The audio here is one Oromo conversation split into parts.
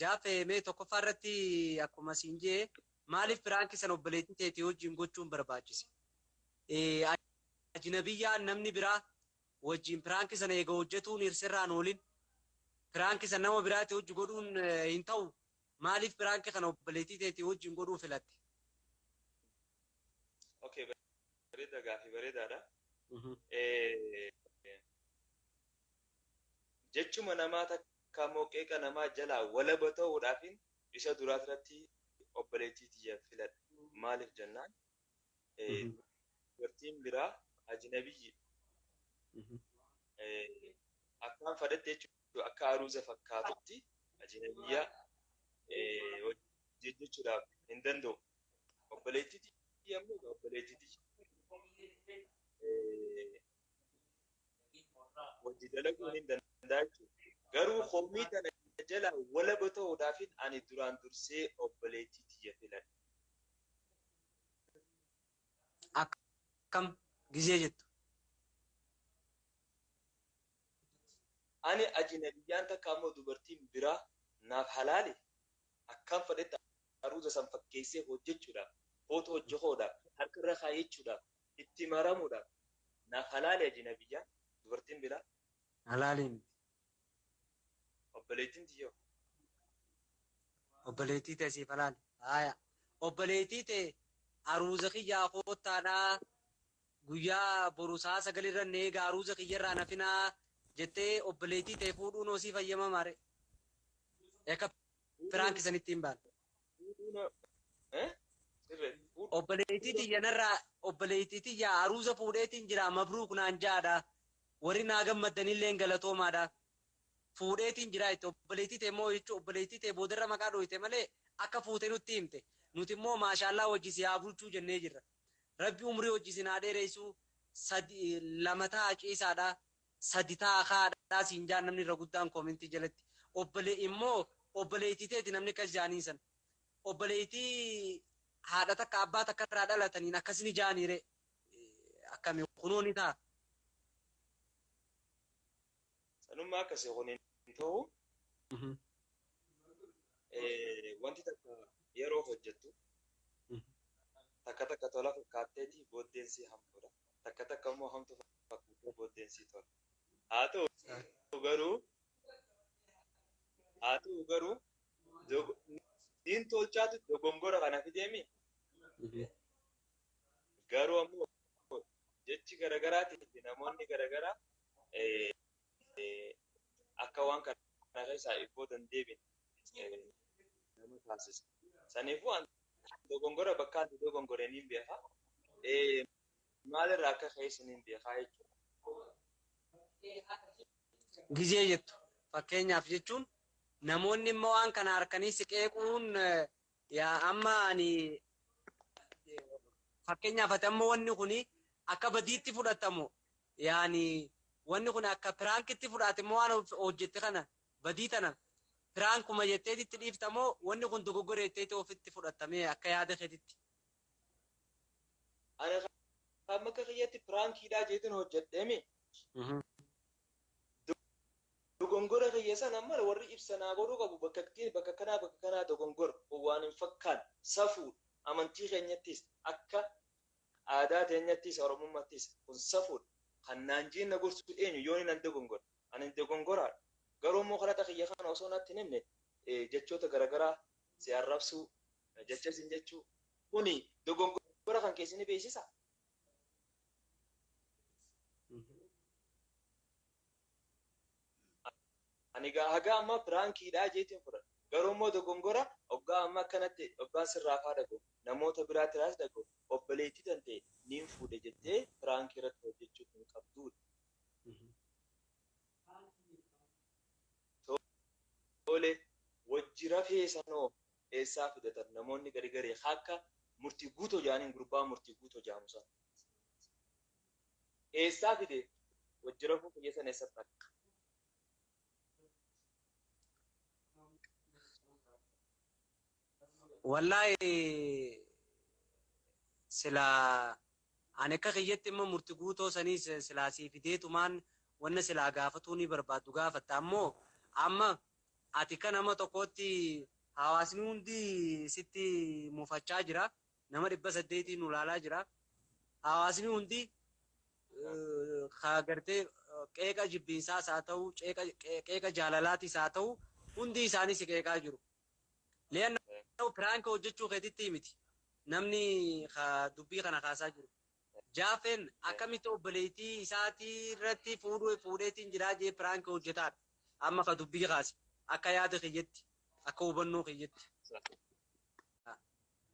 Jaafe mee tokkoffaa irratti akkuma siin jee maaliif piraanki sana obboleettii teetii wajjin gochuun barbaachise? Ajnabiyyaan namni biraa wajjin piraanki sana eega hojjetuun hirsirraan oolin piraanki sana nama biraatti hojii godhuun hin ta'u. Maaliif piraanki kana obboleettii teetii wajjin godhuu filatte? Okay, bareeda gaafii bareedaadha. Jechuma namaa takka mooqeeqa namaa jalaa walaba ta'uudhaafin isa duraa irratti obboleettii tiyya filadha. Maaliif jennaan? Dubartiin biraa ajnabiyyi. Akkaan fadhatte jechuudha akka aruuza fakkaatutti ajnabiyyaa jechuudhaaf hin danda'u. Obboleettii tiyya immoo obboleettii tiyya. Hojii dalaguun hin danda'a jechuudha. Garuu hoomii tana jala walaba ta'uudhaafin ani duraan dursee obboleettii tiyya filadha. Akkam gizee jettu? Ani ajnabiyyaan takka ammoo dubartiin biraa naaf halaali akkam fedhetti aruuza san fakkeessee hojjechuudhaaf, footoo hojjechuudhaaf, harka irra kaayachuudhaaf, itti maramuudhaaf naaf halaali ajnabiyyaan dubartiin biraa. Halaaliin. Obboleettiin tiyya. Obboleettii ta'e siif halaali. Haaya. Obboleettii ta'e aruuza kiyyaa koottaadhaa guyyaa borusaa sagalirra neegaa aruuza kiyyarraa nafinaa jettee obboleettii ta'e fuudhuun osii fayyama maare. Eka piraanki sanitti hin baane. Obboleettii tiyyanarraa obboleettii tiyyaa aruuza fuudheetiin jira mabruuk naan jaadha. Warri naa gammaddanillee galatoomaadha. Fuudheetiin jira itti obboleettii ta'e immoo jechuun obboleettii ta'e boodarra maqaa dhooyte malee akka fuute nutti himte. Nuti immoo maashaallaa hojii haa bulchuu jennee jirra. Rabbi umrii hojii sinaa dheereessu lama ta'a ciisaadha. Sadi ta'a kaadhaa siin jaan namni irra guddaan koomintii jalatti. Immoo obboleettii ta'eeti namni akkas jaanii san. Obboleettii haadha takka abbaa takka irraa dhalataniin akkasni jaaniire. Akkami kunuun ni ta'a. Sanummaa akkasii kun hin ta'u. Wanti takka yeroo hojjettu takka tola fakkaatteeti booddeensi hamtuudha. Takka immoo hamtu fakkaatee booddeensi tola. Haa ta'u garuu niin tolchaatu dogongora kana fideemi. Garuu ammoo jechi garagaraatiif namoonni garagaraa akka waan kana keessaa ibboo dandeebin nama taasisa. Saniifuu dogongora bakka ati dogongoreen beekaa. Maalirraa akka keessan hin beekaa jechuudha. Gizee jettu fakkeenyaaf jechuun namoonni immoo waan kana harkanii siqeequun amma ani fakkeenyaaf ati ammoo wanni kun akka badiitti fudhatamu yaani wanni kun akka piraankitti fudhate immoo waan hojjette kana badii tana piraankuma jetteeti itti dhiiftamoo wanni kun dogoggora jetteeti ofitti fudhatamee akka yaada keetitti. Ani amma akka kiyyatti piraankiidhaa jeetiin hojjedheemi. Dogongora kiyyasan amma warri ibsanaa godhuu qabu bakka kanaa dogongora waan hin fakkaan safuu amantii keenyattis akka aadaa teenyattis oromummaattis kun safuudha. Kan naan jeenna gorsu eenyu yoo inni nan dogongora. Ani dogongoraadha. Garuu immoo kadhata kiyya kana osoo natti hin himne jechoota garagaraa si arrabsuu jecha isin jechuu kuni dogongora kan keessi ni beeksisa. Ani haga amma piraankiidhaa jeetiin fudhadha. Garuu immoo dogongora hoggaa amma akkanatti hoggaa sirraa faa dhagu namoota biraatiraas dhagu obboleettii tan ta'e niin fuudhe jettee piraankii irratti hojjechuu hin qabduudha. Tole wajji rafee sanoo eessaa fidatan namoonni gari akka murtii guutoo jaaniin gurbaa murtii guutoo jaamusan. Eessaa fide wajji rafuu fayyasan eessatti akka. Wallahi sila ani akka kiyyatti immoo murtii guutoo saniis silaa sii fideetumaan wanna silaa gaafatuu ni barbaaddu gaafatta ammoo amma ati kan nama tokkotti hawaasni hundi sitti mufachaa jira. Nama 800 nu ilaalaa jira. Hawaasni hundi gartee qeeqa jibbiinsaas haa ta'u, qeeqa jaalalaatis haa ta'u, hundi isaanii si qeeqaa jiru. Leennoo piraanka hojjechuu keetitti miti. Namni dubbii kana kaasaa jiru. Jaafeen akkamitti obboleettii isaatii irratti fuudheetiin jiraa jee piraanka hojjetaadha. Amma ka dubbii kaase. Akka yaada kiyyetti, akka hubannoo kiyyetti.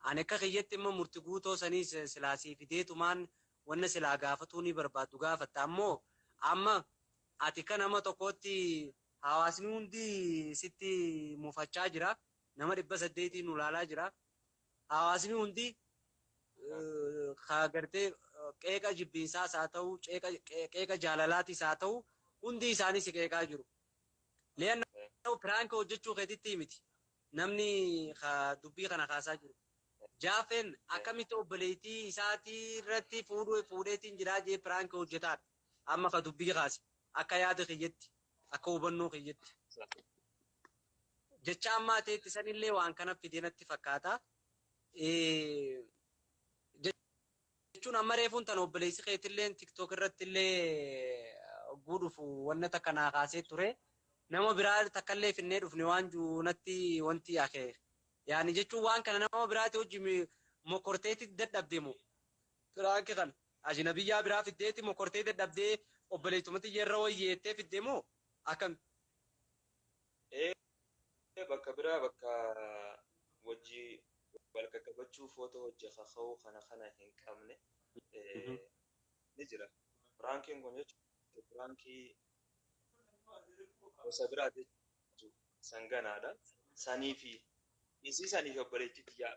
Ani akka kiyyetti immoo murtii guutoo saniis silaasii fideetumaan wanna silaa gaafatuu ni barbaaddu gaafatta. Ammoo amma ati kan nama tokkotti hawaasni hundi sitti mufachaa jira. Nama 800 nu ilaalaa jira. Hawaasni hundi gartee qeeqa jibbiinsaas haa ta'u, qeeqa jaalalaatis haa ta'u, hundi isaanii si qeeqaa jiru. Leennoo piraanka hojjechuu keetitti miti. Namni dubbii kana kaasaa jiru. Jaafeen akkamitti obboleettii isaatii irratti fuudheetiin jiraa jee piraanka hojjetaadha. Amma ka dubbii kaase. Akka yaada kiyyetti, akka hubannoo kiyyetti. Jecha ammaa ta'etti sanillee waan kana fidee natti fakkaata. Jechuun amma reefuun tan obboleessi keetillee tiktook irratti illee guudhufu wanna takka naa kaasee ture. Nama biraa takkallee finnee dhufne waan natti wanti akee. Yaani jechuun waan kana nama biraati hojii mokorteetti dadhabdeemu. Piraanki kana ajnabiyyaa biraa fiddeetti mokortee dadhabdee obboleettumatti yerra wayyeettee fiddeemu akkam. Bakka biraa bakka wajji walqa qabachuu footoo hojii kaka'uu kana hin qabne ni jira. Piraankiin kun jechuun piraankii gosa biraati sanganaadha. Sanii fi isii sanii fi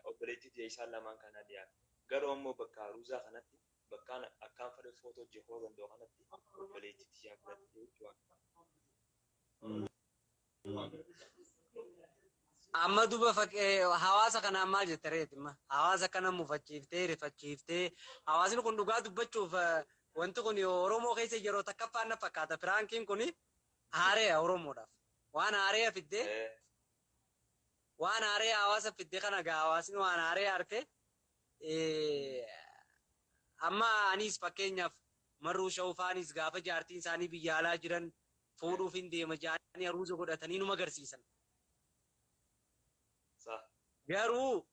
obboleettii isaan lamaan kana dhiyaata. Garuu ammoo bakka aruuzaa kanatti bakkaan akkaan fedhe footoo hojii danda'u kanatti obboleettii yaa fudhatte jechuudha. Amma duba hawaasa kanaan maal jette reetima? Hawaasa kana mufachiiftee, rifachiiftee, hawaasni kun dhugaa dubbachuuf wanti kun Oromoo keessa yeroo takkaffaan na fakkaata. Piraankiin kun haaree Oromoodhaaf. Waan haaree fiddee, waan haaree hawaasa fiddee kana gaa hawaasni waan haaree harkee amma anis fakkeenyaaf marruu shawufaanis gaafa jaartiin isaanii biyya alaa jiran fuudhuuf hin deema jaanii aruuza godhatanii numa agarsiisan. Garuu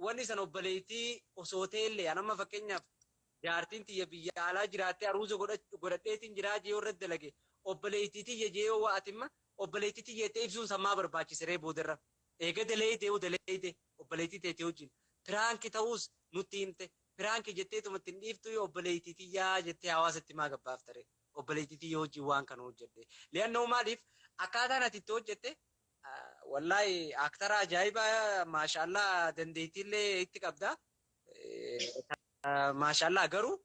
wanni san obboleettii osoo ta'ellee anamma fakkeenyaaf jaartiin tiyya biyya alaa jiraattee aruuza godhadheetiin jiraa jee irratti dalage obboleettii tiyya jee yoo wa'atimma obboleettii tiyya ta'e ibsuun sammaa barbaachisiree boodarra. Eega daleeyite obboleettii teetee wajjin piraanki ta'uus nutti himte piraanki jetteetuma ittiin dhiiftu yoo obboleettii tiyyaa jettee hawaasatti maa gabbaaf tare obboleettii tiyya wajjin waan kana hojjedhe. Leennoo maaliif akkaataan ati itti hojjette wallahi aktara ajaa'ibaa maashaallah dandeettiillee itti qabda. Maashaallah garuu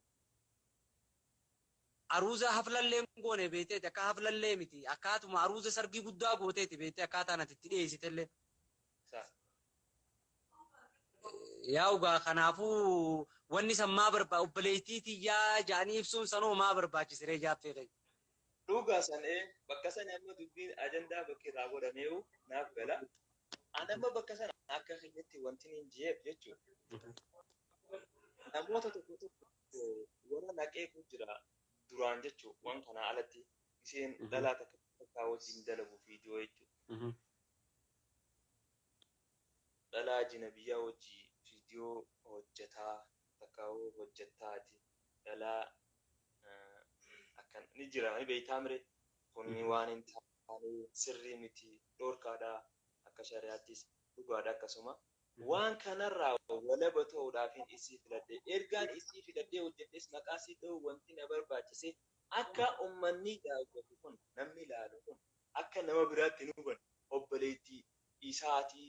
aruuza haflallee goone beeteeti akka haflallee miti akkaatuma aruuza sargii guddaa gooteeti beetee akkaataan ati itti dhiyeessitellee. Yaa ugaa kanaafuu wanni san maa barbaachisa obboleettii tiyyaa jaanii ibsuun sanoo maa barbaachisiree jaaffee qabu. Dhugaa sanee bakka sana amma dubbiin ajandaa bakki irraa godhameeru naaf gala. Ani amma bakka sana akka keenyatti wanti hin jireef jechuudha. Namoota tokko warra naqeetu jira duraan jechuudha. Waan kana alatti isheen dhalaa takka wajjin dalagu viidiyoo jechuudha. Dhalaa jina biyyaa wajjin viidiyoo hojjetaa takka hojjettaati. Dhalaa ni jira ni beektaa mire kunni waan hin taane sirrii miti dhorkaadha akka shari'aattis dhugaadha akkasuma waan kanarraa walaba ta'uudhaaf isii filadhee ergaan isii filadhee hojjedhes maqaa isii ta'uu wanti na barbaachise akka uummanni daawwatu kun namni ilaalu kun akka nama biraatti hin hubanne obboleettii isaatii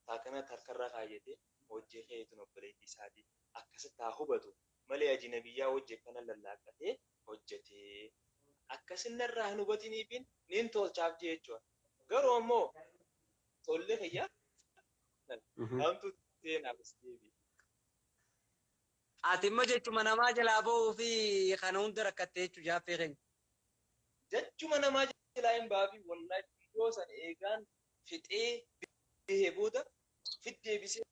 taakana tarkarraa kaayyate hojjee keetuun obboleettii isaatii akkasitti haa hubatu malee ajnabiyyaa hojjee kana lallaaqatee hojjetee akkasinarraa hin hubatiniifin nin tolchaaf jechuudha. Garuu ammoo tollee fayyaa namtu seenaaf deebi. Ati immoo jechuma namaa jalaa ba'uu fi kana hunda rakkattee jechuudha jaaffee keenya. Jechuma namaa jalaa hin baafi wallahi viidiyoo sana eegaan fixee bihee booda fiddee bisee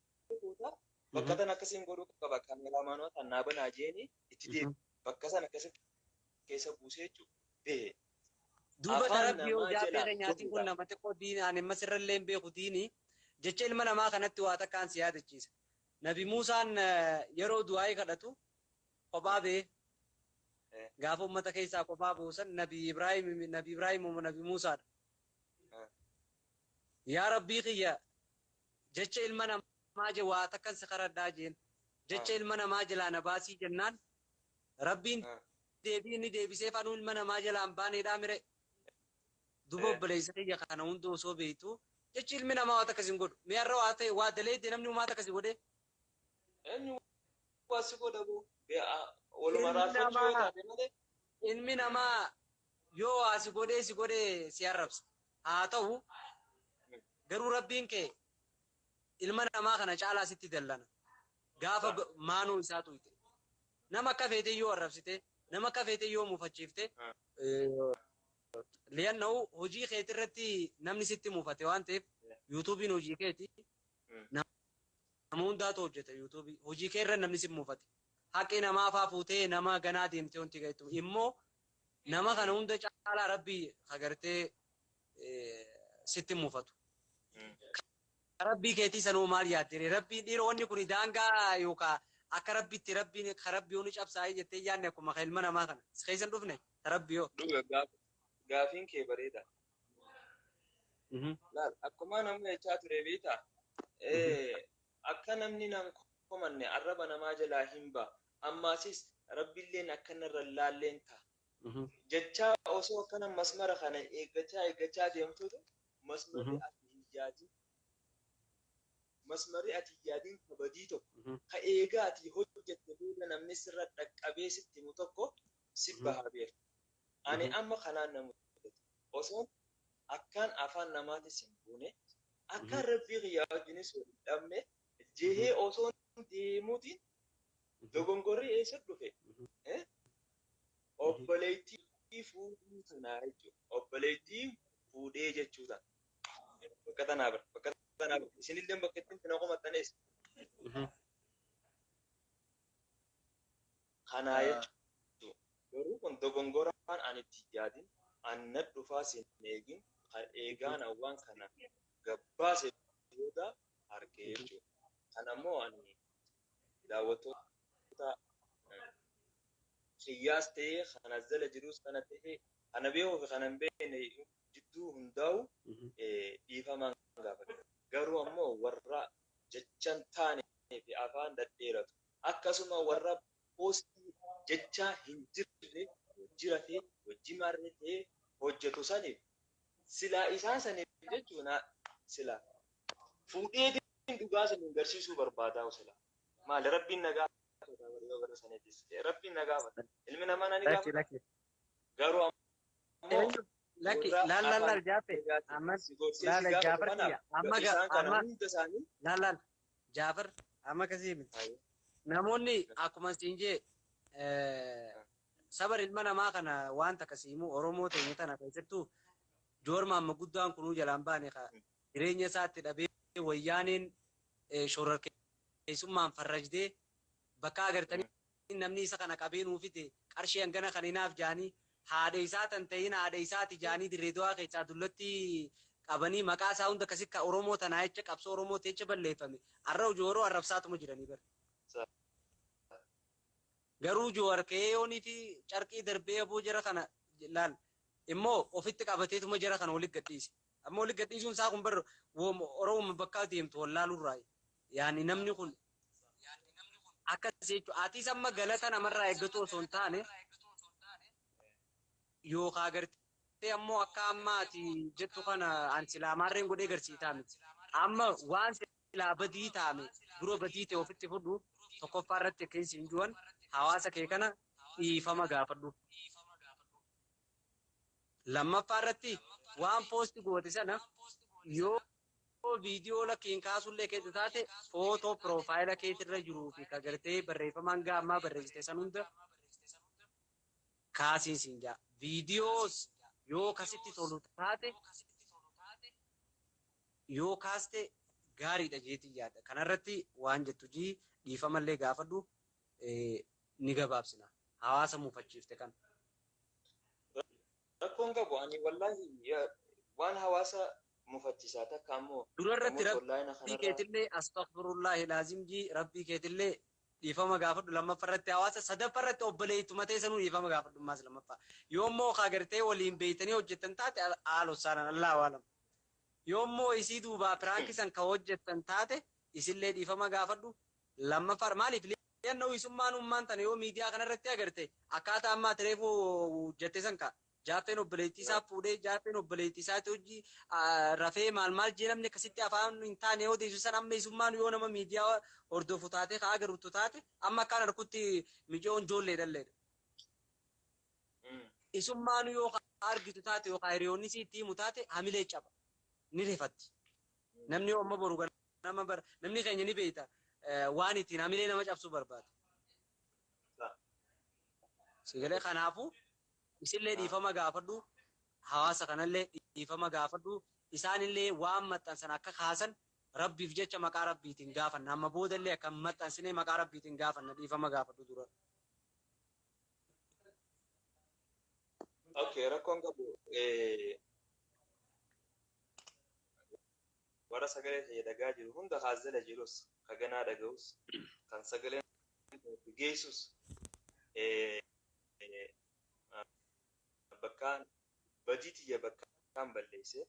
booda bakka tan akkasiin godhuu qaba kaameraamaanota annaa banaa jeeni itti deebi bakka san akkasitti keessa buusee jechuudha bihee. Duuba tarabbii yoo jaafeera nyaatiin kun nama xiqqoo diini ani masirrallee hin beeku diini jecha ilma namaa kanatti waa takkaan si yaadachiisa. Nabi Muusaan yeroo du'aa'ii kadhatu kophaa bee gaafa uummata keessaa kophaa buusan Nabi Ibraahim moo Nabi Muusaadha. Yaa Rabbii kiyya jecha ilma namaa je waa takkan si kadhadhaa jeen jecha ilma namaa jalaa na baasii jennaan Rabbiin deebii inni deebisee fanuu ilma namaa jalaan baaneedhaa mire. Duba obboleessa kiyya kana hundi osoo beektu jechi ilmi namaa waan akkasii hin godhu. Mi'arra waa ta'e waa daleedde namni uumaa akkasii godhee. Eenyu waa si godha boo waluma raafachuu yoo taate malee. Ilmi namaa yoo waa si godhee si arrabsa. Haa ta'u garuu rabbiin kee ilma namaa kana caalaa sitti dallana. Gaafa maanuu isaa tuyte. Nama akka feete yoo arrabsite nama akka feete yoo muufachiifte. Lianna'u hojii keetii irratti namni sitti muufate waan ta'eef yuutuubiin hojii keeti nama hundaatu hojjeta yuutuubii hojii kee irra namni si muufate haqi namaa afaa fuutee nama ganaa deemtee wanti gahetu immoo nama kana hunda caalaa rabbii agartee sitti muufatu. Rabbii keetii sanuu maal yaaddire rabbii dhiironni kun daangaa yookaan akka rabbiitti rabbiin karabbiyoonni cabsaa'ee jettee yaadne akkuma ilma namaa kana keessan dhufne rabbiyoo. Gaafiin kee bareeda. Laal akkuma namni jechaa ture beektaa akka namni nan komanne arraba namaa jalaa hin ba'a. Ammaasis rabbiilleen akka narra laalleen ta'a. Jechaa osoo akkana masmara kana eeggachaa deemtuutu masmarri ati yaadiin kabajii tokko ka eegaa ati hojjette booda namni sirra dhaqqabee sitti himu tokko si bahaa beeku. Ani amma kanaan namu osoo akkaan afaan namaatis hin buune akkaan rabbii kiyyaa wajjinis wal hin dhabne jehee osoo deemuutiin dogongorri eessa dhufe obboleettii fuudhuu tanaa jechuudha. Obboleettii fuudhee jechuudha. Bakka tanaa bira isinillee bakka ittiin fina qomattanees. Kanaa jechuudha. Garuu kun dogongoraan ani itti yaadin anna dhufaa sin eegin kan eegaan awwaan kana gabbaase booda argee jechuudha. Kanammoo ani daawwattoota xiyyaas ta'ee kana jala jirus kana ta'ee kana beekuu fi kana hin beekne jidduu hundaa'u dhiifamaan gaafata. Garuu ammoo warra jechan taane fi afaan dhadheeratu akkasuma warra poostii jechaa hin jirre jirate hojii marree hojjetu saniif silaa isaan saniif jechuun silaa fuudheetiin dhugaa saniin garsiisuu barbaadaa silaa maali rabbiin nagaa bara saniitis rabbiin nagaa fata ilmi namaa nani gaafata garuu ammoo laki laal jaafe laal jaafar amma kasii miti namoonni akkuma siinjee sabar ilma namaa kana wanta akkasiimu Oromoo ta'e tana keessattuu joorma amma guddaan kunuu jalaan baane jireenya isaatti dhabee wayyaaniin shororkeessummaan farrajdee bakka agartanii namni isa kana qabee nuufite qarshii hangana kan hinaaf jaanii haadha isaa tan ta'in haadha isaati jaanii dirree du'aa keessaa dullatti qabanii maqaa isaa hunda akkasii ka Oromoo tanaa jecha qabsoo Oromoo ta'e jecha balleeffame har'a jooroo arrabsaatuma jiranii bara. Garuu joorkeeyoonii fi carqii darbee aboo jara kana laal immoo ofitti qabateetuma jara kana walitti gadhiise. Amma walitti gadhiisuun isaa kun bara Oromoo bakka deemtu wallaaluurraa yaani namni kun akkas jechuudha. Ati samma galata namarraa eeggatu osoo hin taane yookaan agartee ammoo akka ammaati jettu kana an silaa maarreen godhee garsiisaa miti. Amma waan silaa badii taame dura badii ta'e ofitti fudhu tokkoffaa irratti keessi hin ju'an hawaasa kee kana dhiifama gaafadhu. Lammaffaa irratti waan poosti goote sana yoo viidiyoo lakkiin kaasullee keessa taate footoo piroofaayila keetirra jiruu fi agartee barreeffamaan gaammaa barreessite san hunda kaasiin siin jaa. Viidiyoos yoo kasitti tolu taate yoo kaaste gaariidha jeetii yaada. Kanarratti waan jettu jii dhiifamallee gaafadhu ni gabaabsina. Hawaasa muufachiifte kan. Rakkoon qabu ani wallahi waan hawaasa mufachiisaa takka ammoo durarratti rabbii keetillee astaghfirullahi laazim jii rabbii keetillee dhiifama gaafadhu lammaffarratti hawaasa sadaffarratti obboleettuma teessanuu dhiifama gaafadhu maas lammaffaa. Yoommoo kagartee waliin beeytanii hojjettan taate haalosaanan allaa waalam. Yoommoo isii duubaa piraankisan ka hojjettan taate isillee dhiifama gaafadhu lammaffar maaliif liyyannoo isummaan ummaan tana yoo miidiyaa kanarratti agarte akkaataa ammaa tireefuu jettesan ka jaaffeen obboleettii isaa fuudhee jaaffeen obboleettii isaatti hojii rafee maal jedhamne akkasitti afaan hin taane yoo deessu san amma isummaan yoo nama miidiyaa hordofu taate kaa agartu taate amma akkaan harkutti mijoon ijoollee dhalleedha. Isummaan yoo argitu taate yookaan hiriyoonni sitti himu taate hamilee caba ni rifatti. Namni yoo amma boru namni keenya ni beekta waan ittiin hamilee nama cabsuu barbaada. Sigalee kanaafuu isillee dhiifama gaafadhu hawaasa kanallee dhiifama gaafadhu isaanillee waan maxxansan akka kaasan rabbiif jecha maqaa rabbiitiin gaafanna amma boodallee akka maxxansinee maqaa rabbiitiin gaafanna dhiifama gaafadhu dura. Okay, rakkoon qabu warra sagalee fayyadagaa jiru hunda haazala jirus kaganaa dhaga'us kan sagaleen geessus bakkaan badii tiyya bakkaan balleesse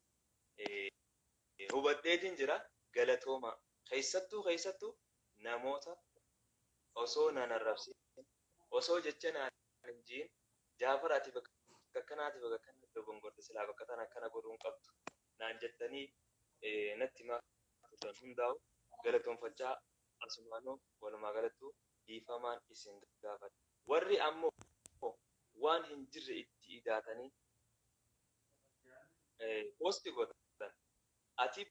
hubadheetiin jira galatooma keessattuu namoota osoo nan arrabsin osoo jecha naan hin jiin jaafaraati bakka kanaati bakka kanatti dogongorte silaa bakka tana akkana godhuun qabdu naan jettanii natti maatutan hundaa'u galatoonfachaa asumaanoo walumaa galattuu dhiifamaan isin gaafadha. Warri ammoo waan hin jirre itti idaatanii poosti godhatan ati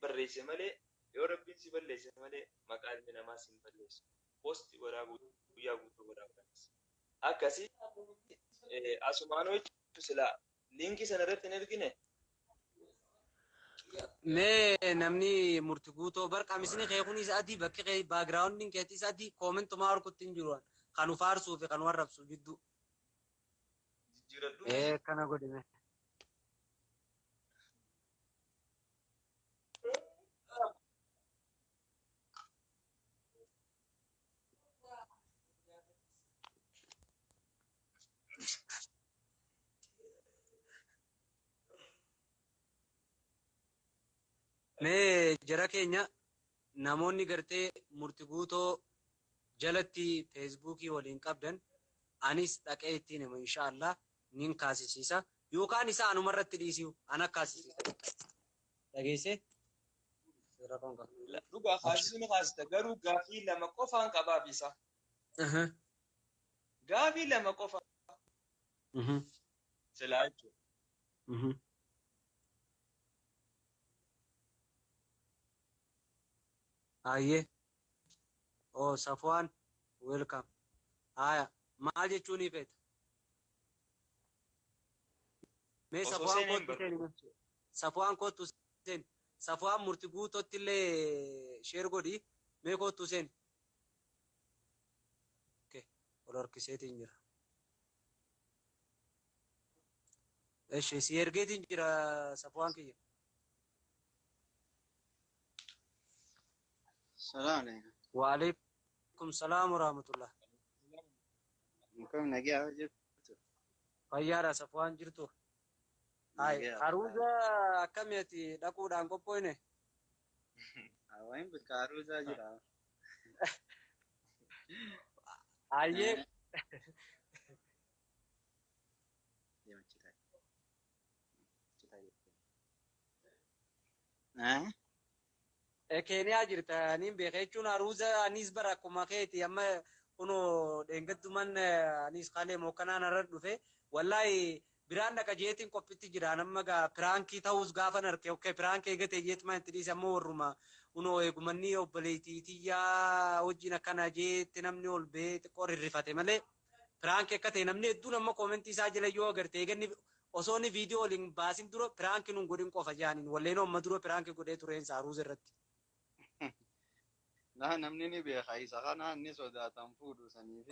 barreesse malee yoo rabbiin si balleesse malee maqaa ilmi namaa si hin balleessu poosti godhaa guyyaa guutuu godhaa godhanis akkasii asumaanoo jechuun silaa liinkii sana irratti hin ergine. Mee namni murti guutoo barqaamisni keekunis adii bakki kee baagiraawundiin keetis adii koomentumaa harkutti hin jiru kan ufaarsuu fi kan warrabsu jidduu. Kana godhime. Mee jara keenya namoonni gartee murti guutoo jalatti feesbuukii waliin qabdan anis dhaqee ittiin himu inshaallah nin kaasisiisa yookaan isa anuma irratti dhiisiu ana kaasisiisa. Dhageesse? Dhugaa kaasisuun kaasita garuu gaafii lama qofaan qabaaf isa. Gaafii lama qofa. Silaa jechuudha. Aye. Oh, Safwan, welcome. Aya, maal jechuun ifeeta? Mee Safwan kootu seen. Safwan kootu seen. Safwan murti guutootti illee sheer godhi. Mee kootu seen. Okay, ol harkiseetiin jira. Eshi, si ergeetiin jira Safwan kiyya. السلام عليكم. وعليكم السلام ورحمة الله. ممكن نجي أوجب. فيارا صفوان جرتو. هاي عروضة كم يأتي دكوا دانكو بوينه. وين بتكاروزا جرا. أيه. Keenyaa jirta niin beekechuun haruuza anis bara akkuma keeti amma kuno dheengadduman anis kalee mookanaan irra dhufe wallahi biraan dhaqa jeetiin qophiitti jira namma gaa piraankii ta'uus gaafan arke okkee piraankii eegate jeetuma itti dhiisa ammoo warruma kuno eegumanni obboleettiitiyyaa wajjin akkana jeetti namni ol bee xiqqoo rirrifate malee piraankii akka ta'e namni hedduun amma koomentii isaa jala yoo agarte eeganni osooni viidiyoo waliin baasin dura piraanki nun godhin qofa jaaniin walleen amma dura piraanki godhee tureen saaruus irratti. Namni ni beeka isa kana inni sodaatan fuudhu saniifi.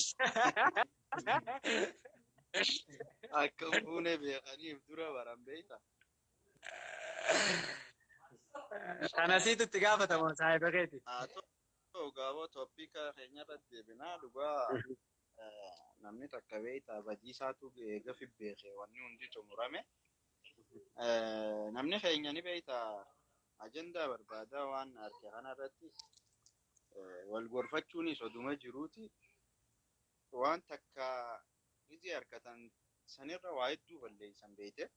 Akka fuune beekaniif dura baran beekta. Kanasiitu itti gaafatama saayiba keeti. Haa ta'u gaafoo tooppika keenya irratti deebinaa dhugaa namni takka beekta badiisaatu gafi beeke wanni hundi xumurame. Namni keenya ni beekta ajandaa barbaadaa waan arge kanarratti wal gorfachuunis oduma jiruuti waan takka iji harkatan sanirra waa hedduu balleessan beekte.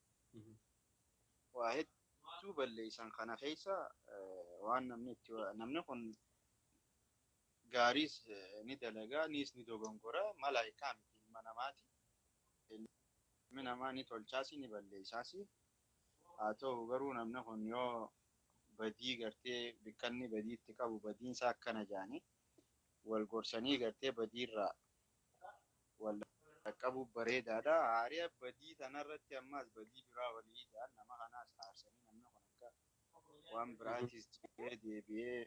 Waa hedduu balleessan kana keessa waan namni kun gaariis ni dalagaa niis ni dogongora malaayikaa miti ilma namaati. Ilmi namaa ni tolchaasi ni balleessaasi. Haa ta'u garuu namni kun yoo badii gartee bikkanni badiitti qabu badiinsaa akkana jaanii wal gorsanii gartee badiirraa wal qabu bareedaadha. Haariya badii tanarratti ammaas badii biraa walii ta'an nama kanaas aarsanii namni kun akka waan biraatis deebi'ee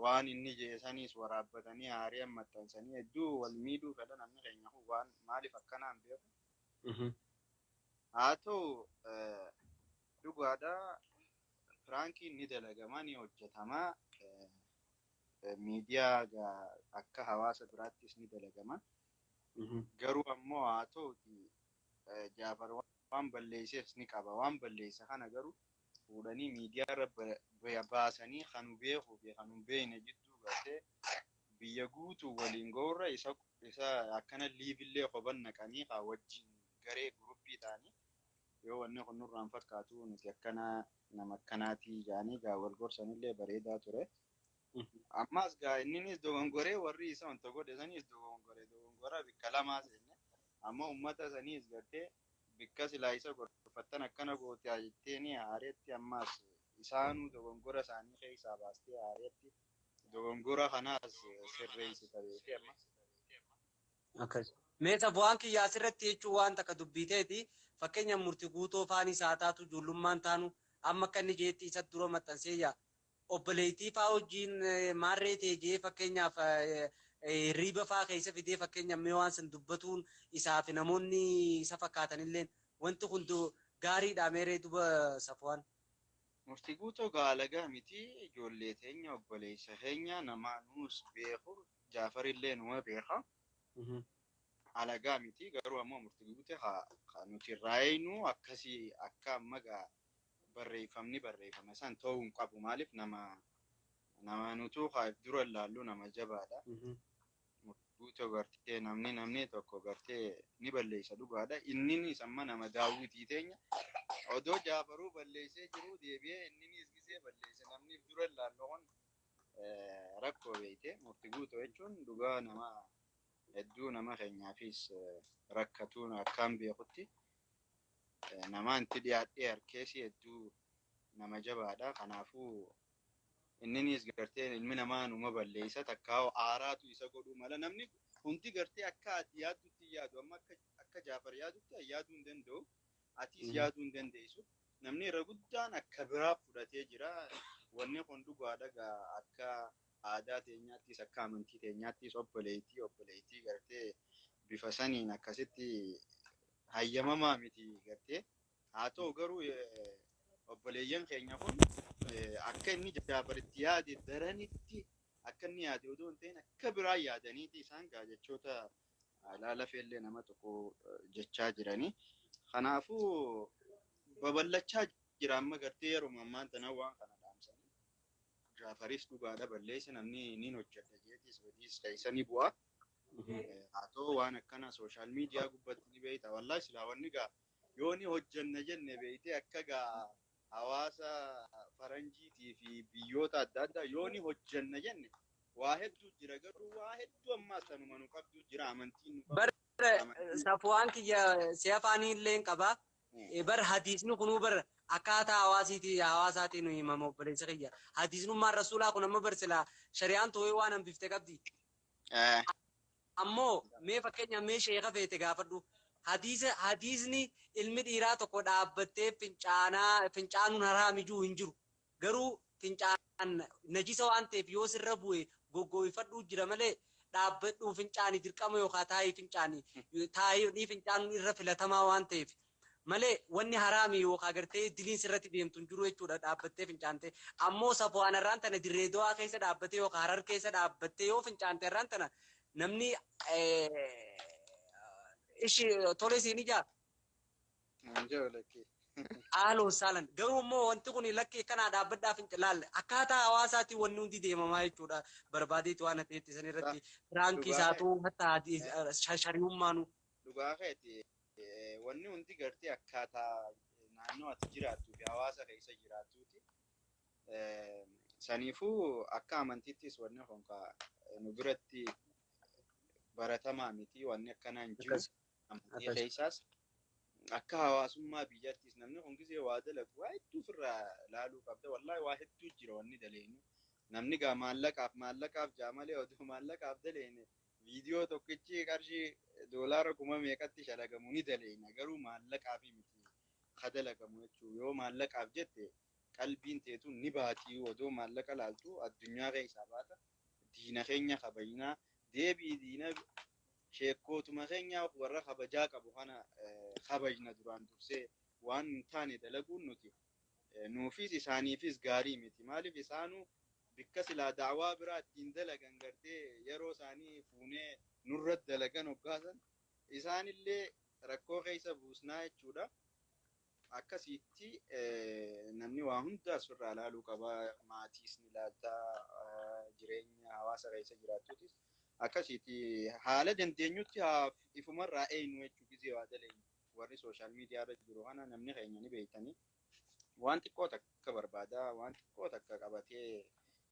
waan inni jeesaniis waraabbatanii haariyan maxxansanii hedduu wal miidhuu fedha namni keenya kun waan maaliif akkanaan beeku. Haa ta'u dhugaadhaa piraankiin ni dalagamaa ni hojjetamaa miidiyaa akka hawaasa biraattis ni dalagamaa. Garuu ammoo haa ta'uti Jaafar waan balleessees ni qaba waan balleessa kana garuu fuudhanii miidiyaa irra baasanii kan beekuu fi kan beekne jidduu gartee biyya guutuu waliin ga'urra isa akkana liivillee qoban naqanii haa wajjin garee guruppii ta'anii yoo wanni kun nurraan fakkaatu nuti akkana nama akkanaatii jaanii gaa wal gorsanillee bareedaa ture. Ammas gaa inninis dogongoree warri isa wanta godhe saniis dogongora bikka lamaa seenne amma ummata saniis gartee bikka silaa isa gorfattan akkana goote jetteeni haareetti ammas isaanuu dogongora isaanii keessaa baastee haareetti dogongora kanaas sirreessita beekee ammas. Meeshaa bu'aan kiyyaa asirratti jechuun waan takka dubbiteeti fakkeenya murtii guutoo faanii saataatu ijoollummaan taanu amma akka inni jeetti isa dura maxxansee yaa obboleettii fa'aa wajjin maarree teejee fakkeenyaaf riiba fa'aa keessa fidee fakkeenyaaf mee waan san dubbatuun isaaf namoonni isa fakkaatanillee wanti hundi gaariidha meeree duba Safwaan. Murtii guutoo gaalagaa miti ijoollee teenya obboleessa keenya nama nuus beeku Jaafarillee numa beeka. Alagaa miti garuu ammoo murtii guute nuti raayinu akkasii akka amma gaa barreeffame san ta'uu hin qabu maaliif nama nutuu dura ilaallu nama jabaadha. Murtii guute gartee namni tokko gartee ni balleessa dhugaadha. Inninis amma nama daawwitii teenya odoo Jaafaruu balleessee jiru deebi'ee inninis gisee balleesse namni dura ilaallu kun rakkoo beekte murtii guute jechuun dhugaa hedduu nama keenyaafis rakkatuun akkaan beekutti nama itti dhiyaadhee harkeessi hedduu nama jabaadha. Kanaafuu inninis gartee ilmi namaa numa balleessa takkaa aaraatu isa godhuu mala namni hundi gartee akka ati yaadutti yaadu amma akka Jaafar yaadutti yaaduu hin danda'u atis yaaduu hin dandeessu namni irra guddaan akka biraa fudhatee jira. Wanni kun dhugaadha akka aadaa teenyaattis akka amantii teenyaattis obboleettii gartee bifa saniin akkasitti hayyamamaa miti gartee. Haa ta'u garuu obboleeyyan keenya kun akka inni Jaafaritti yaade daranitti akka inni yaade odoo hin ta'in akka biraa yaadaniiti isaan gaa jechoota laalafeellee nama tokko jechaa jiranii. Kanaafuu babal'achaa jira amma gartee yeroo ammaan tana waan kana dhaamsanii Jaafaris dhugaadha balleessa namni niin hojjeta jeetis badiis keessanii bu'aa. Haa ta'u waan akkana sooshaal miidiyaa gubbatti ni beekta wallaahi silaa wanni gaa yoo ni hojjanna jenne beeytee akka gaa hawaasa faranjiitii fi biyyoota adda addaa yoo ni hojjanna jenne waa hedduu jira garuu waa hedduu ammaas tanuma nu qabdu jira amantiin nu qabdu. Safwaan kiyya si afaaniillee qaba. Bar hadiisni kunuu bar akkaataa hawaasaatiin himama obboleessa kiyya. Hadiisnummaan rasuulaa kun amma bar silaa shari'aan too'ee waan hambifte qabdi. Ammoo mee fakkeenya mee sheeka feete gaafadhu hadiisni ilmi dhiiraa tokko dhaabbattee fincaanuun haraamijuu hin jiru. Garuu fincaan najisa waan ta'eef yoo sirra bu'e goggooyfadhuu jira malee dhaabbadhuu fincaanii dirqama yookaan taa'ii fincaanuun irra filatamaa waan ta'eef malee wanni haraami yookaan agartee diliin sirratti deemtu hin jiru jechuudha dhaabbattee fincaante. Ammoo safuwaan irraan tana dirree do'aa keessa dhaabbattee yookaan harar keessa dhaabbattee yoo fincaante irraan tana namni ishi tole siin ijaa. Haaloo saalan garuu immoo wanti kun lakkee kanaa dhaabbadhaaf hin laalle akkaataa hawaasaatiin wanni hundi deemamaa jechuudha barbaadeetu waan ta'etti san irratti firaankii isaatu hatta shari'ummaanu. Dhugaa keeti wanni hundi gartee akkaataa naannoo ati jiraattuu fi hawaasa keessa jiraattuuti. Saniifuu akka amantiittis wanni kun nu biratti baratamaa miti wanni akkanaa hin jiru amantii keessaas. Akka hawaasummaa biyyattis namni kun gisee waa dalagu waa hedduu ofirraa laaluu qabda. Wallaahi waa hedduu jira wanni daleenu. Namni gaa maallaqaaf jaamalee oduu maallaqaaf daleene viidiyoo tokkichi qarshii doolaara 1000 meeqatti shalagamu ni daleena. Garuu maallaqaaf miti ka dalagamu jechuu yoo maallaqaaf jette qalbiin teetuun ni baatii oduu maallaqa laaltu addunyaa keessaa baata. Diina keenya kabajnaa deebii diina sheekkootuma keenya warra kabajaa qabu kana kabajna duraan dursee waan hin taane dalaguun nuti nuufis isaaniifis gaarii miti. Maaliif isaanuu bikka silaa daawaa biraa ittiin dalagan gartee yeroo isaanii fuunee nurratti dalagan hoggaasan isaanillee rakkoo keessa buusnaa jechuudha. Akkasitti namni waa hunda asirraa laaluu qaba. Maatiis ni ilaaltaa jireenya hawaasa keessa jiraattuutis. Akkasitti haala dandeenyutti ifumarraa eenyu jechuu gisee waa daleenya warri sooshaal miidiyaa irra jiru kana namni keenya ni beektanii waan xiqqoo takka barbaada waan xiqqoo takka qabatee